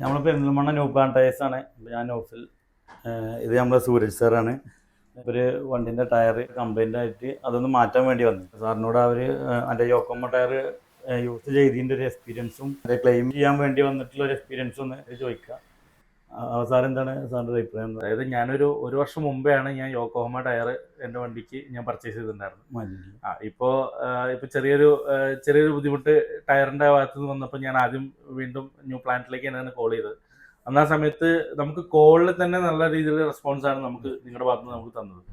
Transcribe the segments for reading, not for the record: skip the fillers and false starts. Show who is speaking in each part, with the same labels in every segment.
Speaker 1: നമ്മൾ Perinthalmanna new plan tyres ആണ്. ഞാൻ ഓഫിൽ ഇത് നമ്മുടെ സൂരജ് സാറാണ്. ഒരു വണ്ടിൻ്റെ ടയർ കംപ്ലൈൻ്റ് ആയിട്ട് അതൊന്ന് മാറ്റാൻ വേണ്ടി വന്നു. സാറിനോട് അവർ എൻ്റെ യോക്കോമ ടയർ യൂസ് ചെയ്തതിൻ്റെ ഒരു എക്സ്പീരിയൻസും ക്ലെയിം ചെയ്യാൻ വേണ്ടി വന്നിട്ടുള്ള ഒരു എക്സ്പീരിയൻസും ഒന്ന് ചോദിക്കുക. സാർ എന്താണ് സാറിൻ്റെ അഭിപ്രായം?
Speaker 2: അതായത് ഞാനൊരു വർഷം മുമ്പെയാണ് ഞാൻ യോക്കോഹമ ടയർ എൻ്റെ വണ്ടിക്ക് ഞാൻ പർച്ചേസ് ചെയ്തിട്ടുണ്ടായിരുന്നു. ഇപ്പോൾ ചെറിയൊരു ബുദ്ധിമുട്ട് ടയറിൻ്റെ ഭാഗത്ത് നിന്ന് വന്നപ്പോൾ ഞാൻ ആദ്യം വീണ്ടും ന്യൂ പ്ലാന്റിലേക്ക് തന്നെയാണ് കോൾ ചെയ്തത്. അന്ന് ആ സമയത്ത് നമുക്ക് കോളിൽ തന്നെ നല്ല രീതിയിലുള്ള റെസ്പോൺസാണ് നമുക്ക് നിങ്ങളുടെ ഭാഗത്ത് നിന്ന് നമുക്ക് തന്നത്.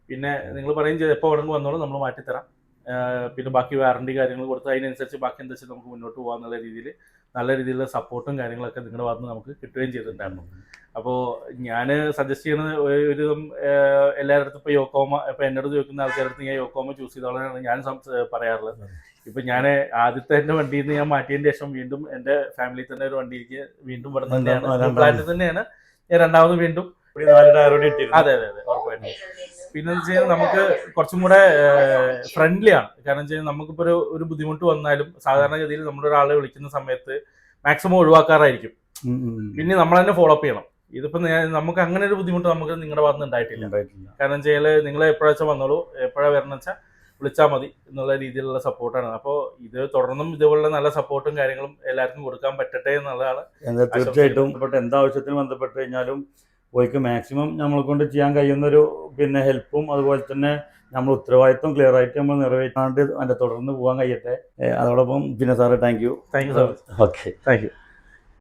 Speaker 2: പിന്നെ നിങ്ങൾ പറയും ചെയ്ത് എപ്പോൾ ഉടനെ വന്നോളൂ നമ്മൾ മാറ്റിത്തരാം, പിന്നെ ബാക്കി വാറണ്ടി കാര്യങ്ങൾ കൊടുത്ത് അതിനനുസരിച്ച് ബാക്കി എന്താ വെച്ചാൽ നമുക്ക് മുന്നോട്ട് പോകാന്നുള്ള രീതിയിൽ നല്ല രീതിയിലുള്ള സപ്പോർട്ടും കാര്യങ്ങളൊക്കെ നിങ്ങളുടെ ഭാഗത്ത് നിന്ന് നമുക്ക് കിട്ടുകയും ചെയ്തിട്ടുണ്ടായിരുന്നു. അപ്പോൾ ഞാൻ സജസ്റ്റ് ചെയ്യുന്നത് ഒരുവിധം എല്ലാവരുടെ അടുത്തും ഇപ്പോൾ യോക്കോമ, ഇപ്പോൾ എന്നോട് ചോദിക്കുന്ന ആൾക്കാരുടെ അടുത്ത് ഞാൻ യോക്കോമ ചൂസ് ചെയ്തോളാനാണ് ഞാൻ പറയാറുള്ളത്. ഇപ്പം ഞാൻ ആദ്യത്തെ എൻ്റെ വണ്ടിയിൽ നിന്ന് ഞാൻ മാറ്റിയതിന് ശേഷം വീണ്ടും എൻ്റെ ഫാമിലിയിൽ തന്നെ ഒരു വണ്ടിക്ക് വീണ്ടും ഇവിടെ തന്നെയാണ് പ്ലാന്റിൽ തന്നെയാണ് ഞാൻ രണ്ടാമത് വീണ്ടും അതെ ഉറപ്പായിട്ടും. പിന്നെ വെച്ച് കഴിഞ്ഞാൽ നമുക്ക് കുറച്ചും കൂടെ ഫ്രണ്ട്ലി ആണ്. കാരണം വെച്ച് കഴിഞ്ഞാൽ നമുക്കിപ്പോൾ ഒരു ബുദ്ധിമുട്ട് വന്നാലും സാധാരണഗതിയിൽ നമ്മളൊരാളെ വിളിക്കുന്ന സമയത്ത് മാക്സിമം ഒഴിവാക്കാറായിരിക്കും, പിന്നെ നമ്മൾ തന്നെ ഫോളോ അപ്പ് ചെയ്യണം. ഇതിപ്പോൾ നമുക്ക് അങ്ങനെ ഒരു ബുദ്ധിമുട്ട് നമുക്ക് നിങ്ങളുടെ ഭാഗത്ത് നിന്ന് ഉണ്ടായിട്ടില്ല. കാരണം വെച്ചാൽ നിങ്ങൾ എപ്പോഴാച്ചാൽ വന്നോളൂ, എപ്പോഴാണ് വരണം വെച്ചാൽ വിളിച്ചാൽ മതി എന്നുള്ള രീതിയിലുള്ള സപ്പോർട്ടാണ്. അപ്പോൾ ഇത് തുടർന്നും ഇതുപോലുള്ള നല്ല സപ്പോർട്ടും കാര്യങ്ങളും എല്ലാവർക്കും കൊടുക്കാൻ പറ്റട്ടെ എന്നുള്ളതാണ്.
Speaker 1: തീർച്ചയായിട്ടും എന്താവശ്യത്തിന് ബന്ധപ്പെട്ട് കഴിഞ്ഞാലും പോയിക്ക് മാക്സിമം നമ്മളെ കൊണ്ട് ചെയ്യാൻ കഴിയുന്നൊരു ഹെൽപ്പും അതുപോലെ തന്നെ നമ്മൾ ഉത്തരവാദിത്വം ക്ലിയർ ആയിട്ട് നമ്മൾ നിറവേറ്റാണ്ട് അതിൻ്റെ തുടർന്ന് പോകാൻ കഴിയട്ടെ. അതോടൊപ്പം sir thank you
Speaker 2: so much.
Speaker 1: Okay,
Speaker 2: thank you.